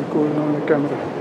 going on the camera.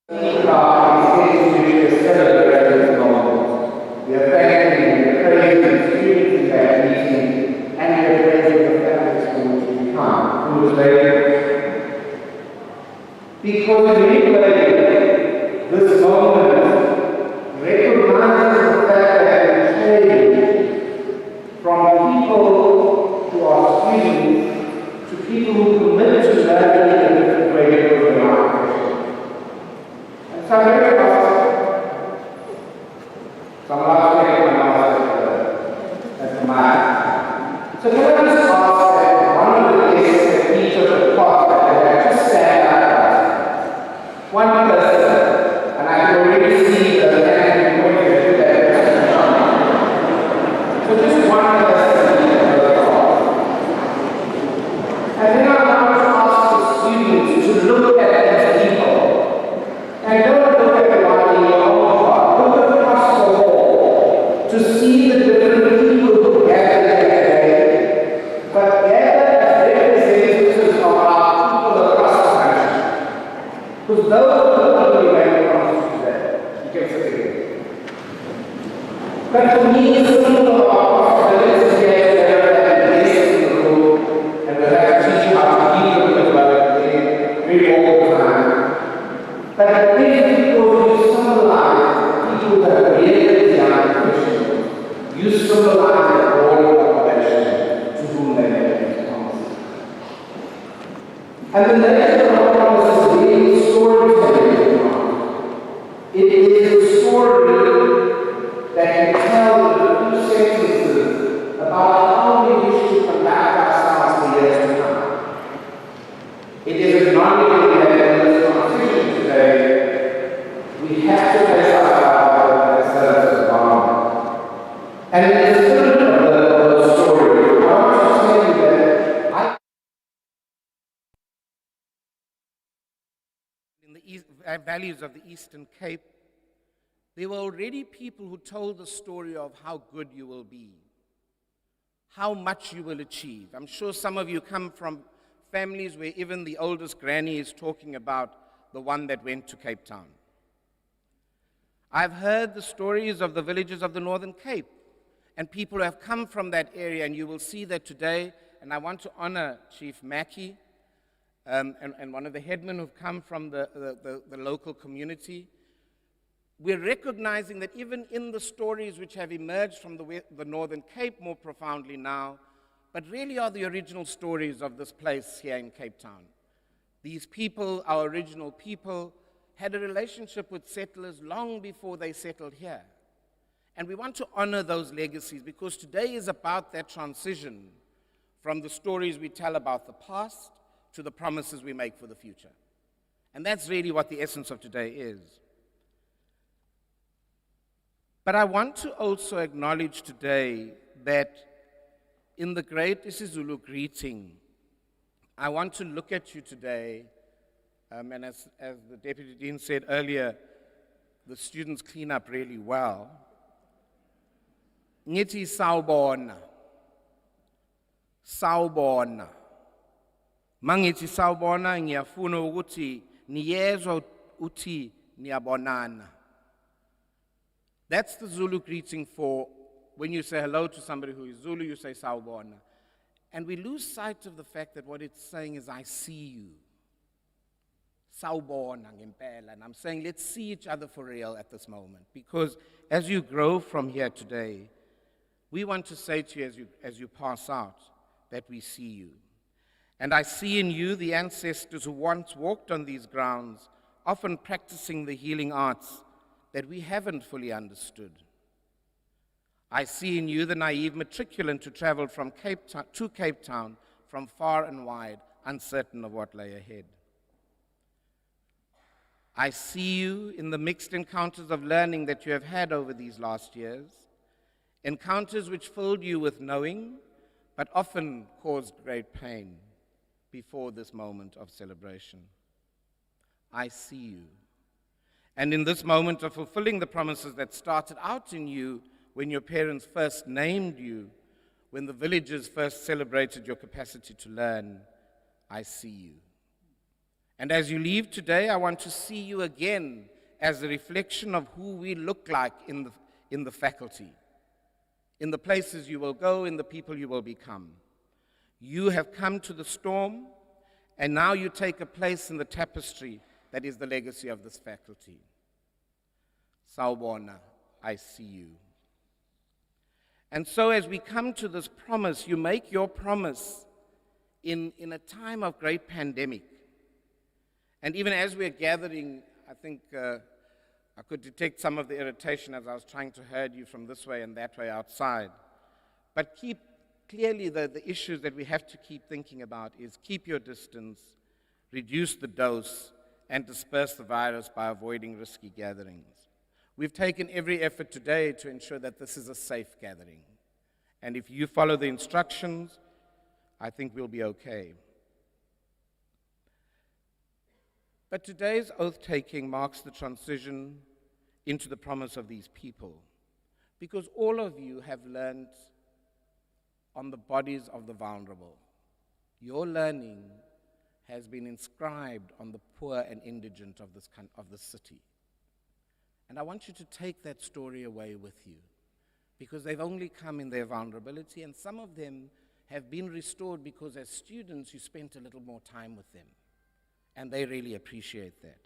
God is getting to celebrate this moment. We are thanking and praising the students in that meeting, and we are praising the families from which we come, who was there. Because in many ways, this moment recognizes the fact that we change from people who are students to people who commit to learning in a different way because they are Christians. And so I'm very positive. So I'm not going to take my knowledge as a mind. So can I just ask that one of the guests that each of the class that they just stand up, one person, and I can already see the hand pointing to that person. So just one person in the class. And then I want to ask the students to look at these people. And don't look at the one in your own heart. Look across the wall to see the different people who gather here today, but gather as representatives of our people across the country. Because those are the people we make a promise to today. You can sit here. But for me, it's a symbol of our possibilities here together and this in the room, and we'll have to teach you how to deal with it really all the time. But I think because you symbolize people that are really young Christians, you symbolize the broader population to whom they make these promises. And the nature of the promise is really storytelling. It is a story that can tell in a few sentences about how we wish to conduct ourselves for years to come. It is acknowledging that in this conversation today, we have to place ourselves as servants of God. And in the spirit of the story, I want to tell you that in the valleys of the Eastern Cape, there were already people who told the story of how good you will be, how much you will achieve. I'm sure some of you come from families where even the oldest granny is talking about the one that went to Cape Town. I've heard the stories of the villages of the Northern Cape and people who have come from that area, and you will see that today, and I want to honor Chief Mackey and one of the headmen who've come from the local community. We're recognizing that even in the stories which have emerged from the Northern Cape more profoundly now, but really are the original stories of this place here in Cape Town. These people, our original people, had a relationship with settlers long before they settled here. And we want to honor those legacies because today is about that transition from the stories we tell about the past to the promises we make for the future. And that's really what the essence of today is. But I want to also acknowledge today that in the great isiZulu greeting, I want to look at you today, and as the Deputy Dean said earlier, the students clean up really well. Ngithi sawubona. Sawubona. Mangithi sawubona ngiyafuna ukuthi niyezwa uthi niyabonana. That's the Zulu greeting for when you say hello to somebody who is Zulu, you say sawubona. And we lose sight of the fact that what it's saying is, I see you. Sawubona ngempela. And I'm saying, let's see each other for real at this moment. Because as you grow from here today, we want to say to you as you pass out that we see you. And I see in you the ancestors who once walked on these grounds, often practicing the healing arts that we haven't fully understood. I see in you the naive matriculant who traveled from to Cape Town from far and wide, uncertain of what lay ahead. I see you in the mixed encounters of learning that you have had over these last years, encounters which filled you with knowing, but often caused great pain before this moment of celebration. I see you. And in this moment of fulfilling the promises that started out in you when your parents first named you, when the villagers first celebrated your capacity to learn, I see you. And as you leave today, I want to see you again as a reflection of who we look like in the faculty, in the places you will go, in the people you will become. You have come to the storm, and now you take a place in the tapestry that is the legacy of this faculty. Sawubona, I see you. And so as we come to this promise, you make your promise in a time of great pandemic. And even as we're gathering, I think I could detect some of the irritation as I was trying to herd you from this way and that way outside. But clearly the issues that we have to keep thinking about is keep your distance, reduce the dose, and disperse the virus by avoiding risky gatherings. We've taken every effort today to ensure that this is a safe gathering. And if you follow the instructions, I think we'll be okay. But today's oath-taking marks the transition into the promise of these people, because all of you have learned on the bodies of the vulnerable. Your learning has been inscribed on the poor and indigent of this city. And I want you to take that story away with you, because they've only come in their vulnerability, and some of them have been restored because as students you spent a little more time with them, and they really appreciate that.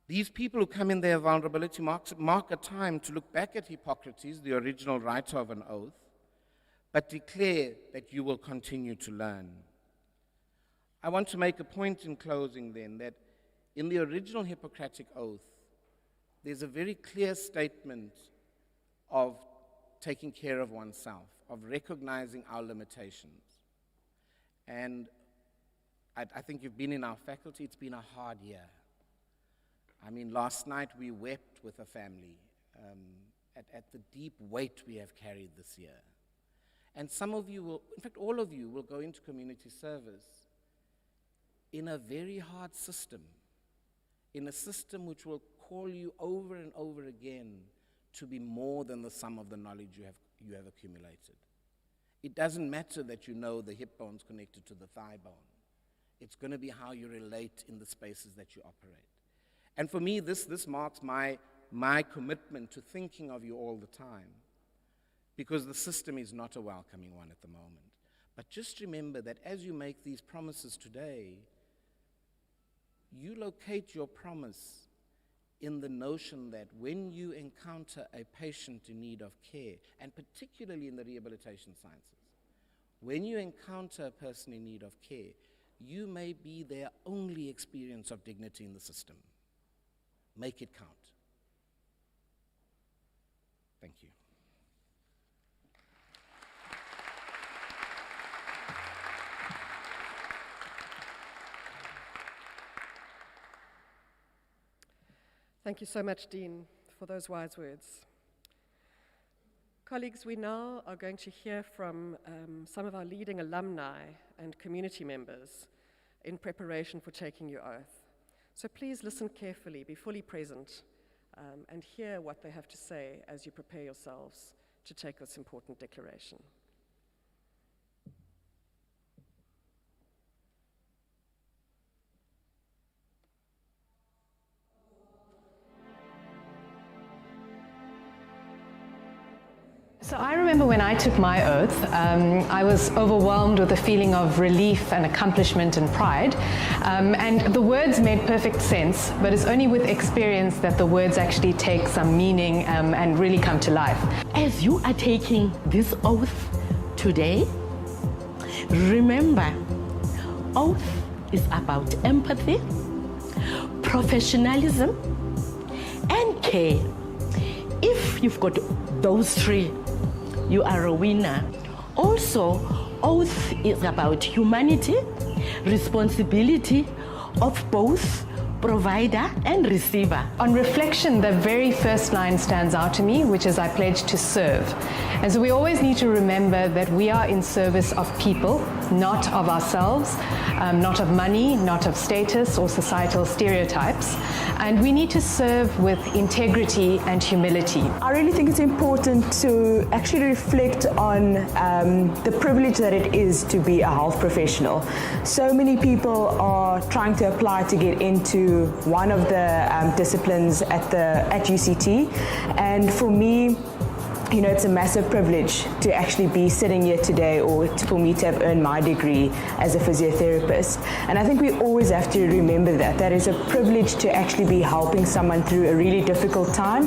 These people who come in their vulnerability mark a time to look back at Hippocrates, the original writer of an oath, but declare that you will continue to learn. I want to make a point in closing then that in the original Hippocratic oath, there's a very clear statement of taking care of oneself, of recognizing our limitations. And I think you've been in our faculty, it's been a hard year. I mean, last night we wept with a family at the deep weight we have carried this year. And some of you will, in fact, all of you will go into community service in a very hard system, in a system which will call you over and over again to be more than the sum of the knowledge you have accumulated. It doesn't matter that you know the hip bone's connected to the thigh bone. It's going to be how you relate in the spaces that you operate. And for me, this marks my commitment to thinking of you all the time, because the system is not a welcoming one at the moment. But just remember that as you make these promises today, you locate your promise in the notion that when you encounter a patient in need of care, and particularly in the rehabilitation sciences, when you encounter a person in need of care, you may be their only experience of dignity in the system. Make it count. Thank you. Thank you so much, Dean, for those wise words. Colleagues, we now are going to hear from some of our leading alumni and community members in preparation for taking your oath. So please listen carefully, be fully present, and hear what they have to say as you prepare yourselves to take this important declaration. So I remember when I took my oath, I was overwhelmed with a feeling of relief and accomplishment and pride. And the words made perfect sense, but it's only with experience that the words actually take some meaning and really come to life. As you are taking this oath today, remember, oath is about empathy, professionalism, and care. If you've got those three, you are a winner. Also, oath is about humanity, responsibility of both provider, and receiver. On reflection, the very first line stands out to me, which is I pledge to serve. And so we always need to remember that we are in service of people, not of ourselves, not of money, not of status or societal stereotypes. And we need to serve with integrity and humility. I really think it's important to actually reflect on the privilege that it is to be a health professional. So many people are trying to apply to get into one of the disciplines at UCT, and for me, you know, it's a massive privilege to actually be sitting here today, or for me to have earned my degree as a physiotherapist. And I think we always have to remember that is a privilege to actually be helping someone through a really difficult time,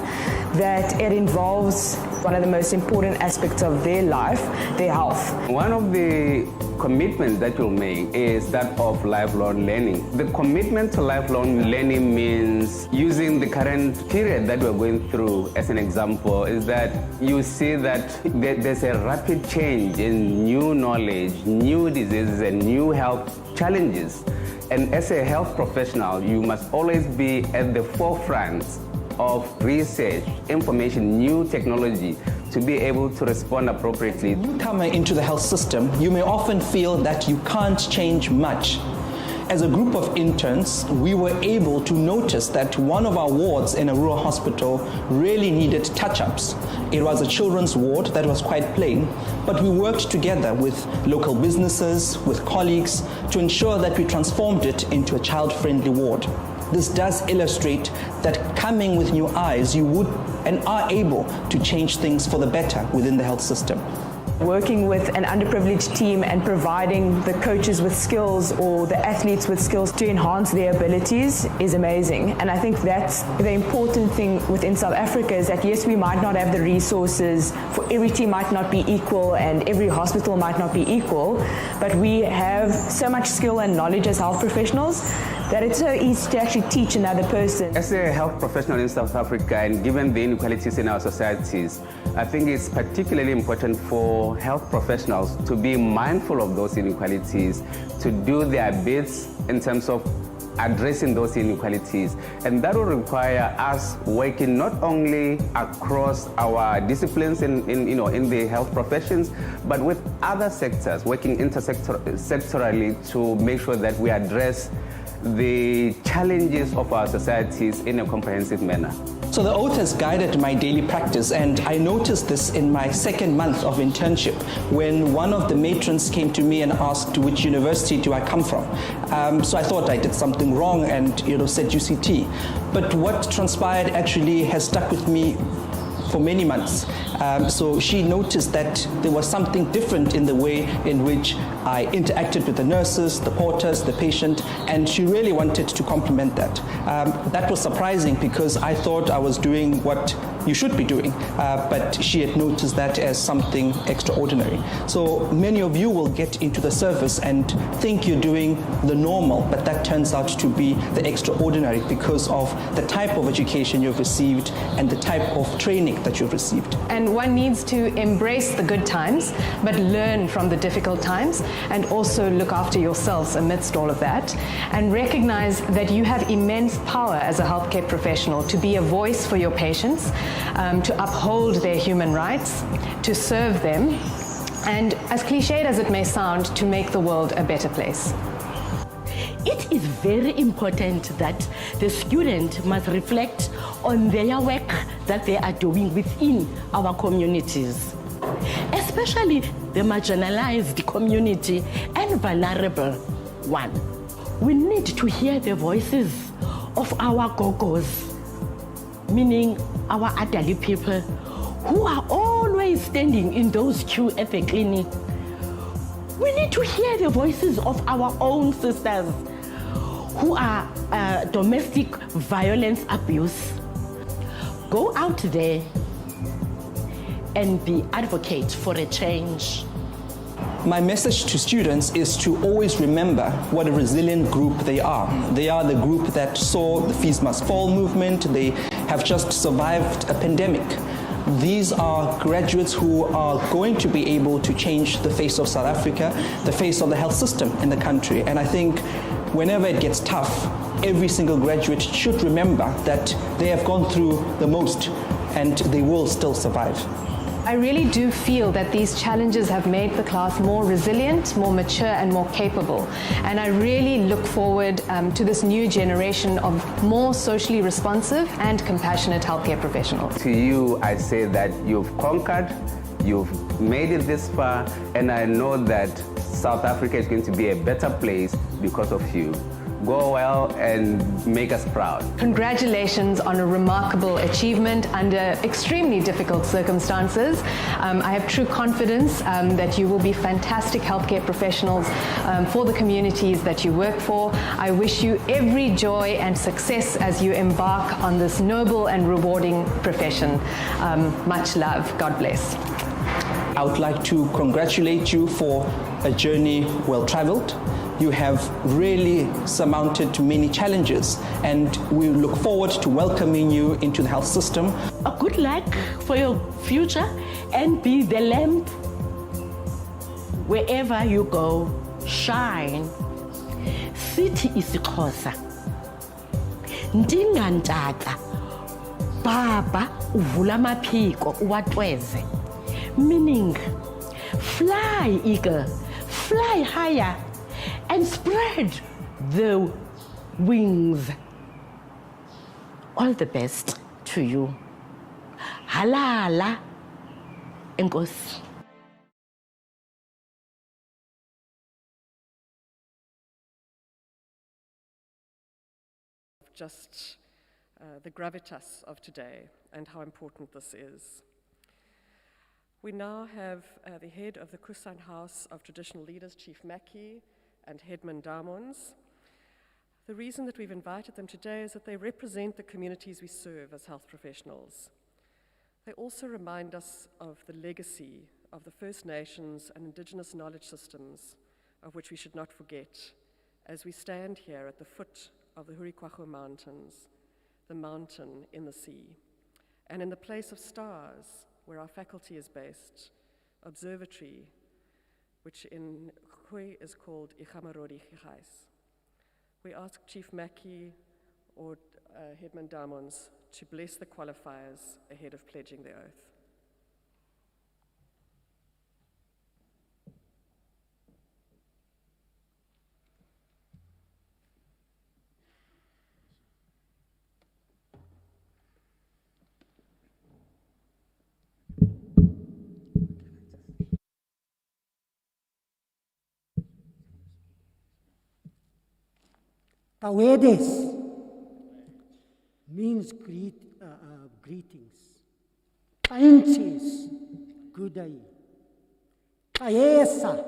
that it involves one of the most important aspects of their life, their health. One of the commitments that you'll make is that of lifelong learning. The commitment to lifelong learning means using the current period that we're going through as an example, is that you see that there's a rapid change in new knowledge, new diseases, and new health challenges. And as a health professional, you must always be at the forefront of research, information, new technology, to be able to respond appropriately. Newcomer into the health system, you may often feel that you can't change much. As a group of interns, we were able to notice that one of our wards in a rural hospital really needed touch-ups. It was a children's ward that was quite plain, but we worked together with local businesses, with colleagues, to ensure that we transformed it into a child-friendly ward. This does illustrate that coming with new eyes, you would and are able to change things for the better within the health system. Working with an underprivileged team and providing the coaches with skills or the athletes with skills to enhance their abilities is amazing. And I think that's the important thing within South Africa, is that yes, we might not have the resources, for every team might not be equal and every hospital might not be equal, but we have so much skill and knowledge as health professionals that it's so easy to actually teach another person. As a health professional in South Africa, and given the inequalities in our societies, I think it's particularly important for health professionals to be mindful of those inequalities, to do their bits in terms of addressing those inequalities. And that will require us working not only across our disciplines in the health professions, but with other sectors, working intersectorally to make sure that we address the challenges of our societies in a comprehensive manner. So the oath has guided my daily practice, and I noticed this in my second month of internship when one of the matrons came to me and asked which university do I come from. So I thought I did something wrong and said UCT. But what transpired actually has stuck with me for many months. So she noticed that there was something different in the way in which I interacted with the nurses, the porters, the patient, and she really wanted to compliment that. That was surprising because I thought I was doing what you should be doing, but she had noticed that as something extraordinary. So many of you will get into the service and think you're doing the normal, but that turns out to be the extraordinary because of the type of education you've received and the type of training that you've received. And one needs to embrace the good times, but learn from the difficult times, and also look after yourselves amidst all of that, and recognize that you have immense power as a healthcare professional to be a voice for your patients, to uphold their human rights, to serve them, and as cliched as it may sound, to make the world a better place. It is very important that the student must reflect on their work that they are doing within our communities, especially the marginalized community and vulnerable one. We need to hear the voices of our gogos, meaning our elderly people who are always standing in those queues at the clinic. We need to hear the voices of our own sisters who are domestic violence abuse. Go out there and be advocate for a change. My message to students is to always remember what a resilient group they are. They are the group that saw the Fees Must Fall movement. They have just survived a pandemic. These are graduates who are going to be able to change the face of South Africa, the face of the health system in the country. And I think whenever it gets tough, every single graduate should remember that they have gone through the most and they will still survive. I really do feel that these challenges have made the class more resilient, more mature and more capable. And I really look forward to this new generation of more socially responsive and compassionate healthcare professionals. To you, I say that you've conquered, you've made it this far, and I know that South Africa is going to be a better place because of you. Go well and make us proud. Congratulations on a remarkable achievement under extremely difficult circumstances. I have true confidence that you will be fantastic healthcare professionals for the communities that you work for. I wish you every joy and success as you embark on this noble and rewarding profession. Much love. God bless. I would like to congratulate you for a journey well traveled. You have really surmounted many challenges, and we look forward to welcoming you into the health system. A good luck for your future, and be the lamp wherever you go. Shine. Sithi isiXhosa, ndingantaka baba uvula amaphiko uwatweze, meaning fly eagle, fly higher and spread the wings. All the best to you. Halala, enkosi. Just the gravitas of today and how important this is. We now have the head of the Kusan House of Traditional Leaders, Chief Mackey, and Headman Damons. The reason that we've invited them today is that they represent the communities we serve as health professionals. They also remind us of the legacy of the First Nations and Indigenous knowledge systems, of which we should not forget, as we stand here at the foot of the Hurikwahu Mountains, the mountain in the sea, and in the place of stars, where our faculty is based, observatory, which in Khoi is called Ikhamarori Khigais. We ask Chief Mackey or Headman Damons to bless the qualifiers ahead of pledging the oath. Tawedes means greetings. Tainches, good day. Taesa,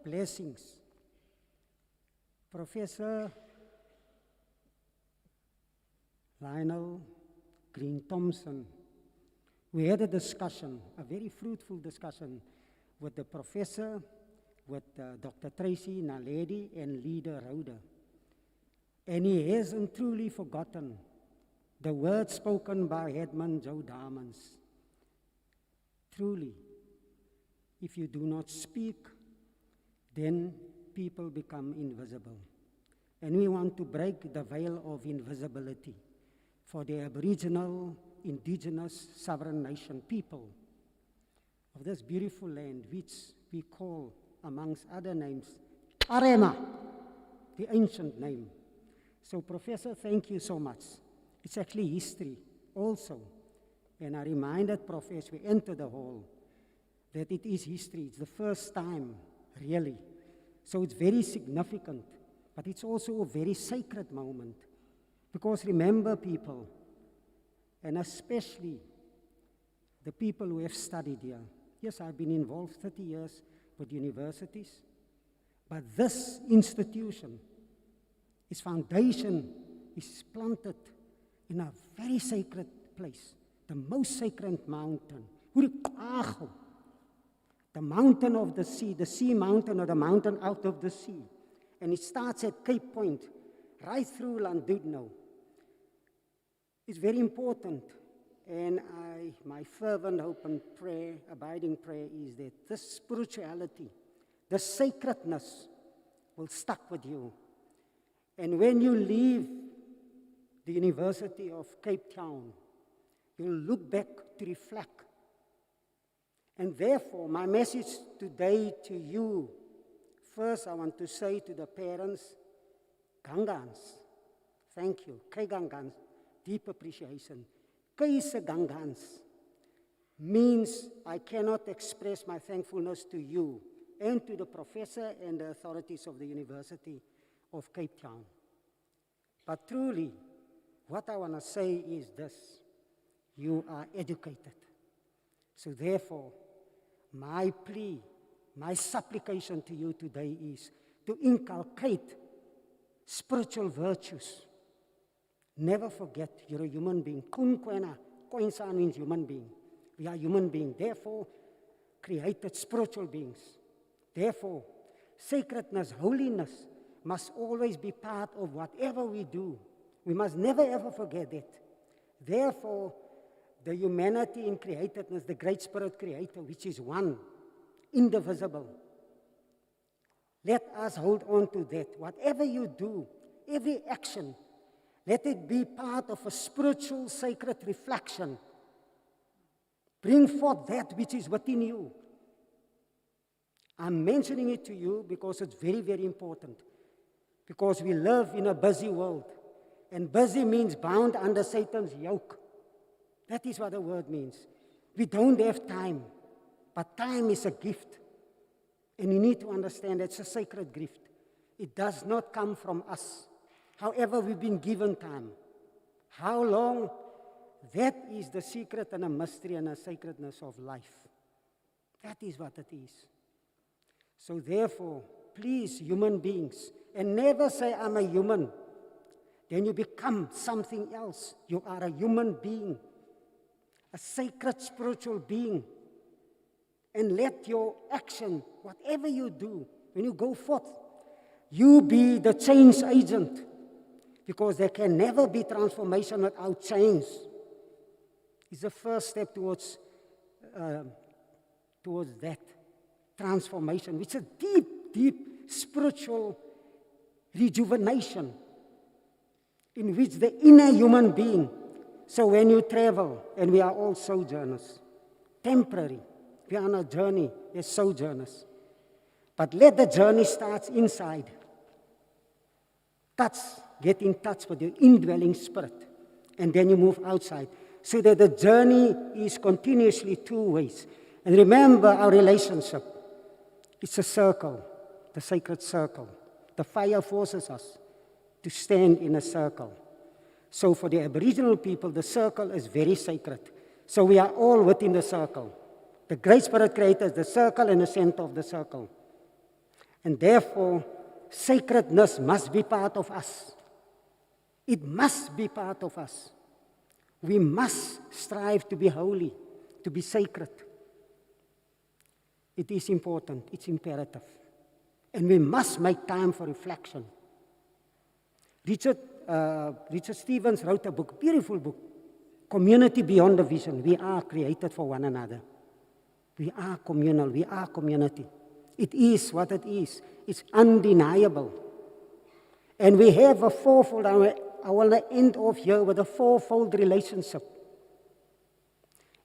blessings. Professor Lionel Green Thompson, we had a discussion, a very fruitful discussion with the professor, with Dr. Tracy Naledi and Leader Rhoda. And he hasn't truly forgotten the words spoken by Headman Joe Damons. Truly, if you do not speak, then people become invisible. And we want to break the veil of invisibility for the Aboriginal, Indigenous, sovereign nation people of this beautiful land, which we call, amongst other names, Arema, the ancient name. So, Professor, thank you so much. It's actually history also. And I reminded Prof as we enter the hall that it is history. It's the first time, really. So it's very significant, but it's also a very sacred moment. Because remember, people, and especially the people who have studied here. Yes, I've been involved 30 years with universities, but this institution, its foundation is planted in a very sacred place, the most sacred mountain, the mountain of the sea mountain, or the mountain out of the sea. And it starts at Cape Point, right through Landudno. It's very important, and my fervent hope and prayer, abiding prayer, is that this spirituality, the sacredness will stuck with you. And when you leave the University of Cape Town, you'll look back to reflect. And therefore, my message today to you, first I want to say to the parents, Gangans, thank you. Kai Gangans, deep appreciation. Kai se Gangans means I cannot express my thankfulness to you and to the professor and the authorities of the University of Cape Town. But truly, what I want to say is this: you are educated. So therefore, my plea, my supplication to you today is to inculcate spiritual virtues. Never forget, you're a human being. Kun kwena, koinsan means human being. We are human beings, therefore created spiritual beings. Therefore, sacredness, holiness must always be part of whatever we do. We must never ever forget it. Therefore, the humanity in createdness, the great spirit creator, which is one, indivisible. Let us hold on to that. Whatever you do, every action, let it be part of a spiritual, sacred reflection. Bring forth that which is within you. I'm mentioning it to you because it's very, very important. Because we live in a busy world. And busy means bound under Satan's yoke. That is what the word means. We don't have time. But time is a gift. And you need to understand it's a sacred gift. It does not come from us. However, we've been given time. How long? That is the secret and a mystery and a sacredness of life. That is what it is. So therefore, please, human beings, and never say, I'm a human. Then you become something else. You are a human being, a sacred spiritual being. And let your action, whatever you do, when you go forth, you be the change agent. Because there can never be transformation without change. It's the first step towards that transformation, which is a deep, deep spiritual rejuvenation in which the inner human being. So when you travel, and we are all sojourners, temporary, we are on a journey as sojourners. But let the journey start inside. Get in touch with your indwelling spirit, and then you move outside. So that the journey is continuously two ways. And remember our relationship. It's a circle, the sacred circle. The fire forces us to stand in a circle. So for the Aboriginal people, the circle is very sacred. So we are all within the circle. The Great Spirit Creator is the circle and the center of the circle. And therefore, sacredness must be part of us. It must be part of us. We must strive to be holy, to be sacred. It is important, it's imperative. And we must make time for reflection. Richard Stevens wrote a book, beautiful book, Community Beyond the Vision. We are created for one another. We are communal, we are community. It is what it is. It's undeniable. And we have a fourfold, I want to end off here with a fourfold relationship.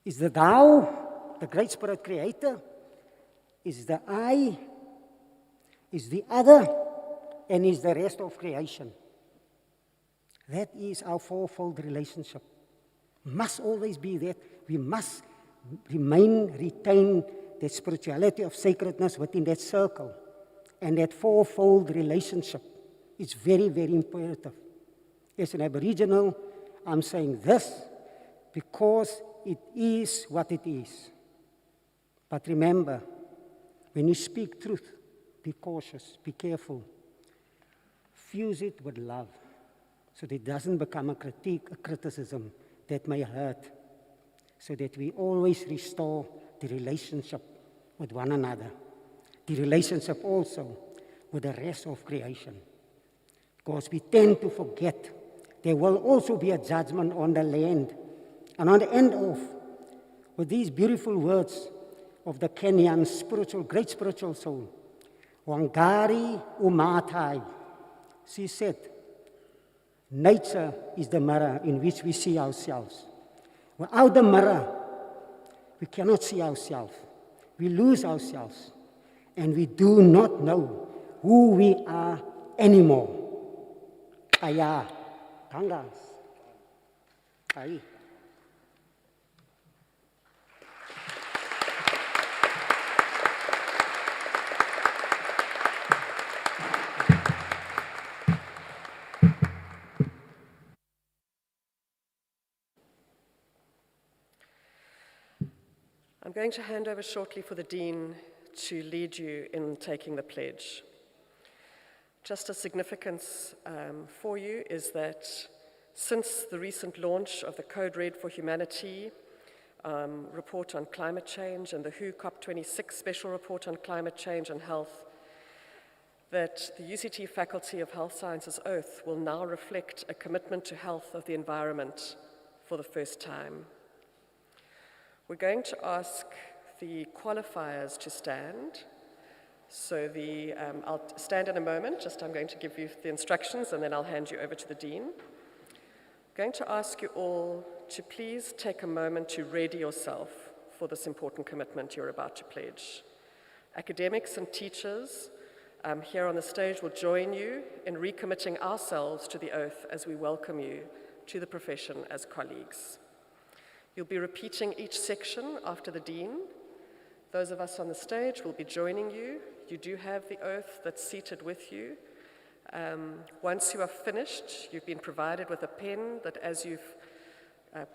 Is the Tao, the Great Spirit Creator, is the I, is the other, and is the rest of creation. That is our fourfold relationship. Must always be that. We must retain the spirituality of sacredness within that circle. And that fourfold relationship is very, very imperative. As an Aboriginal, I'm saying this because it is what it is. But remember, when you speak truth, be cautious, be careful. Fuse it with love so that it doesn't become a critique, a criticism that may hurt. So that we always restore the relationship with one another. The relationship also with the rest of creation. Because we tend to forget there will also be a judgment on the land. And on the end of, with these beautiful words of the Kenyan great spiritual soul, Wangari Umatai, she said, Nature is the mirror in which we see ourselves. Without the mirror, we cannot see ourselves. We lose ourselves, and we do not know who we are anymore. Kaya, kangas, kai. I'm going to hand over shortly for the Dean to lead you in taking the pledge. Just a significance for you is that since the recent launch of the Code Red for Humanity report on climate change and the WHO COP26 special report on climate change and health, that the UCT Faculty of Health Sciences oath will now reflect a commitment to health of the environment for the first time. We're going to ask the qualifiers to stand. So I'll stand in a moment, I'm going to give you the instructions and then I'll hand you over to the Dean. I'm going to ask you all to please take a moment to ready yourself for this important commitment you're about to pledge. Academics and teachers here on the stage will join you in recommitting ourselves to the oath as we welcome you to the profession as colleagues. You'll be repeating each section after the Dean. Those of us on the stage will be joining you. You do have the oath that's seated with you. Once you are finished, you've been provided with a pen that as you've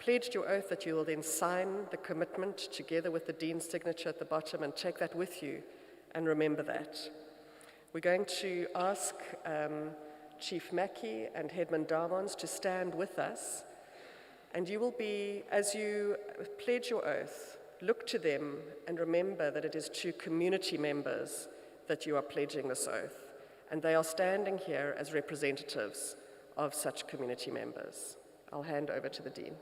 pledged your oath that you will then sign the commitment together with the Dean's signature at the bottom and take that with you and remember that. We're going to ask Chief Mackey and Headman Darmons to stand with us. And you will be, as you pledge your oath, look to them and remember that it is to community members that you are pledging this oath. And they are standing here as representatives of such community members. I'll hand over to the Dean.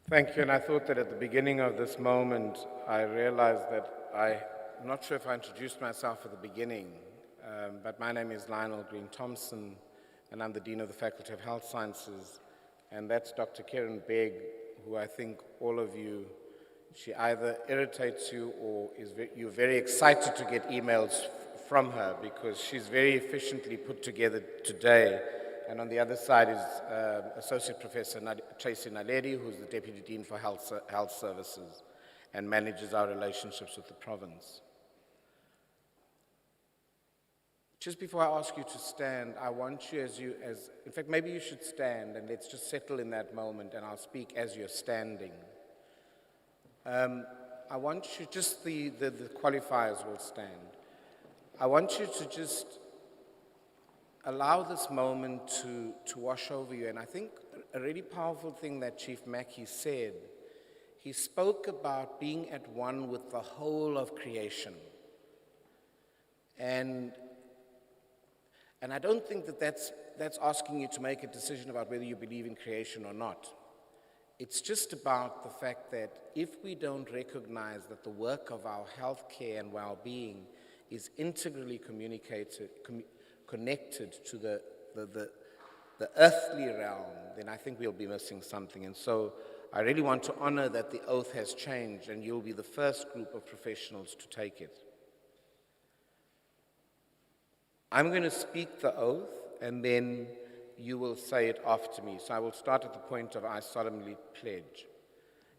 Thank you, and I thought that at the beginning of this moment, I realized that I'm not sure if I introduced myself at the beginning, but my name is Lionel Green Thompson, and I'm the Dean of the Faculty of Health Sciences, and that's Dr. Karen Begg, who I think all of you, she either irritates you or you're very excited to get emails from her because she's very efficiently put together today. And on the other side is Associate Professor Tracy Naledi, who's the Deputy Dean for Health Services and manages our relationships with the province. Just before I ask you to stand, I want you in fact, maybe you should stand and let's just settle in that moment and I'll speak as you're standing. I want you, just the qualifiers will stand. I want you to just allow this moment to wash over you. And I think a really powerful thing that Chief Mackey said, he spoke about being at one with the whole of creation. And I don't think that's asking you to make a decision about whether you believe in creation or not. It's just about the fact that if we don't recognize that the work of our healthcare and well-being is integrally connected to the earthly realm, then I think we'll be missing something. And so I really want to honor that the oath has changed and you'll be the first group of professionals to take it. I'm going to speak the oath, and then you will say it after me. So I will start at the point of I solemnly pledge.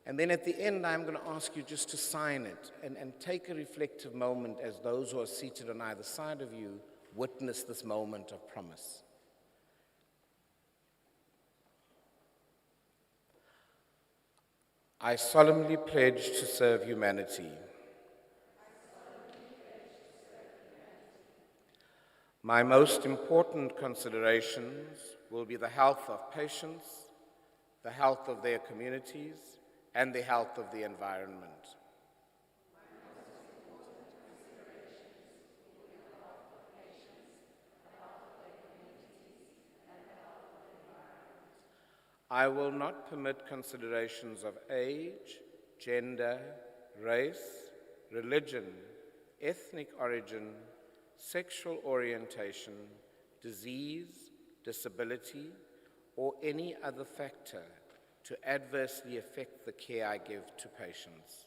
And then at the end, I'm going to ask you just to sign it and take a reflective moment as those who are seated on either side of you witness this moment of promise. I solemnly pledge to serve humanity. My most important considerations will be the health of patients, the health of their communities, and the health of the environment. I will not permit considerations of age, gender, race, religion, ethnic origin, sexual orientation, disease, disability, or any other factor to adversely affect the care I give to patients.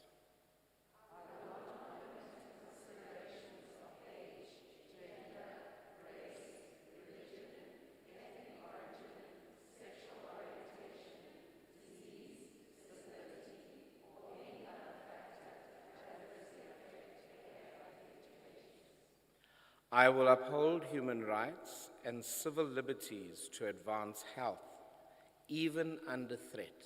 I will uphold human rights and civil liberties to advance health, even under threat.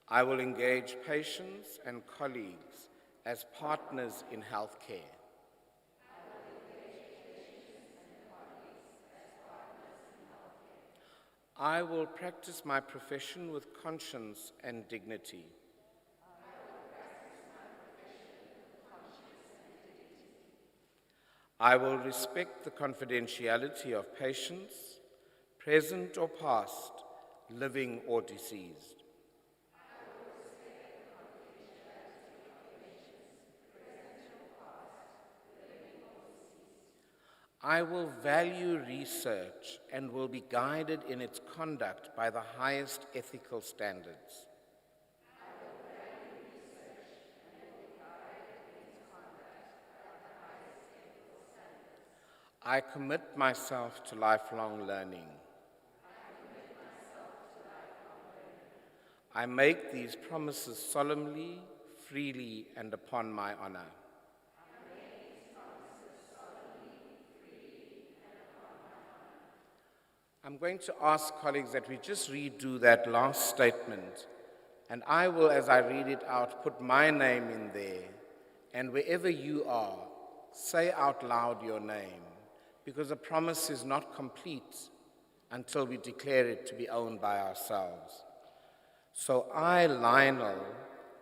I will engage patients and colleagues as partners in healthcare. I will practice my profession with conscience and dignity. I will respect the confidentiality of patients, present or past, living or deceased. I will value research and will be guided in its conduct by the highest ethical standards. I commit myself to lifelong learning. I make these promises solemnly, freely, and upon my honor. I'm going to ask colleagues that we just redo that last statement, and I will, as I read it out, put my name in there, and wherever you are, say out loud your name, because a promise is not complete until we declare it to be owned by ourselves. So I, Lionel,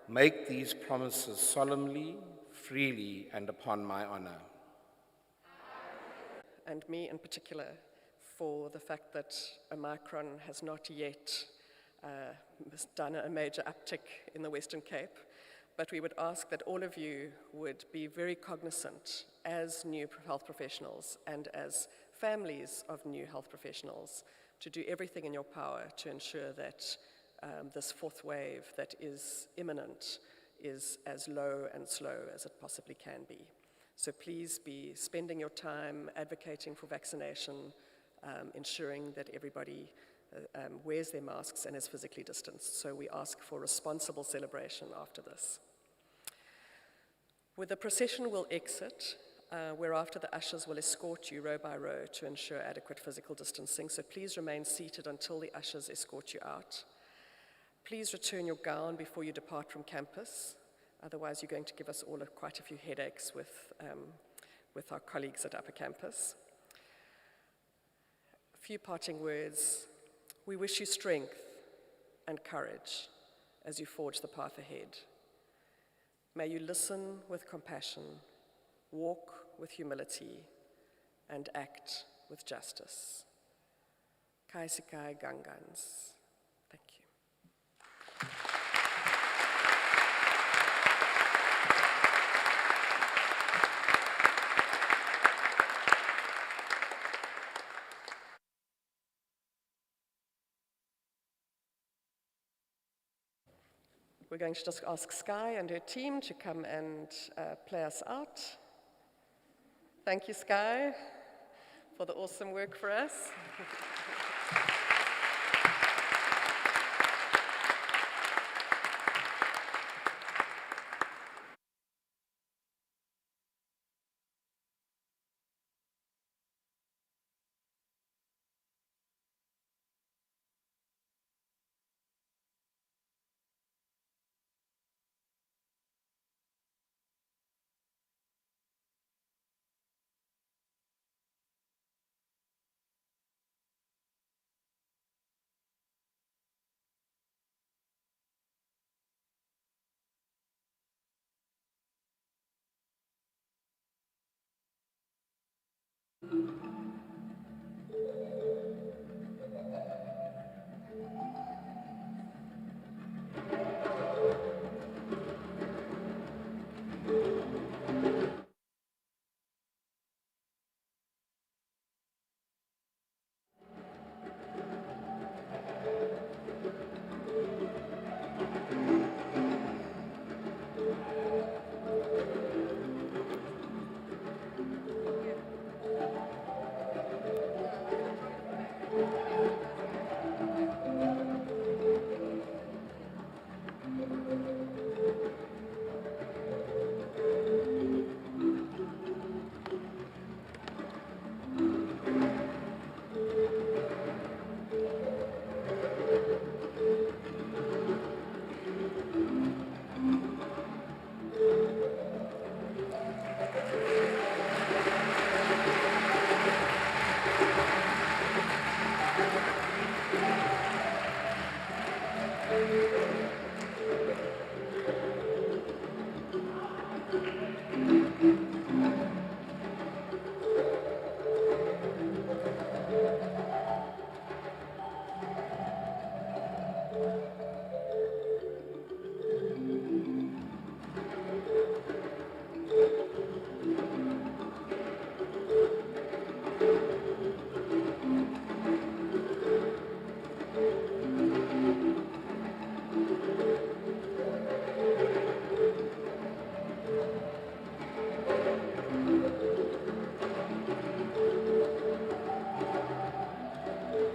make these promises solemnly, freely, and upon my honor. And me in particular, for the fact that Omicron has not yet done a major uptick in the Western Cape, but we would ask that all of you would be very cognizant as new health professionals and as families of new health professionals to do everything in your power to ensure that this fourth wave that is imminent is as low and slow as it possibly can be. So please be spending your time advocating for vaccination, ensuring that everybody wears their masks and is physically distanced. So we ask for responsible celebration after this. The procession will exit, whereafter the ushers will escort you row by row to ensure adequate physical distancing. So please remain seated until the ushers escort you out. Please return your gown before you depart from campus. Otherwise, you're going to give us all quite a few headaches with our colleagues at Upper Campus. A few parting words. We wish you strength and courage as you forge the path ahead. May you listen with compassion, walk with humility, and act with justice. Kai Sikai Gangans. Thank you. We're going to just ask Sky and her team to come and play us out. Thank you, Sky, for the awesome work for us.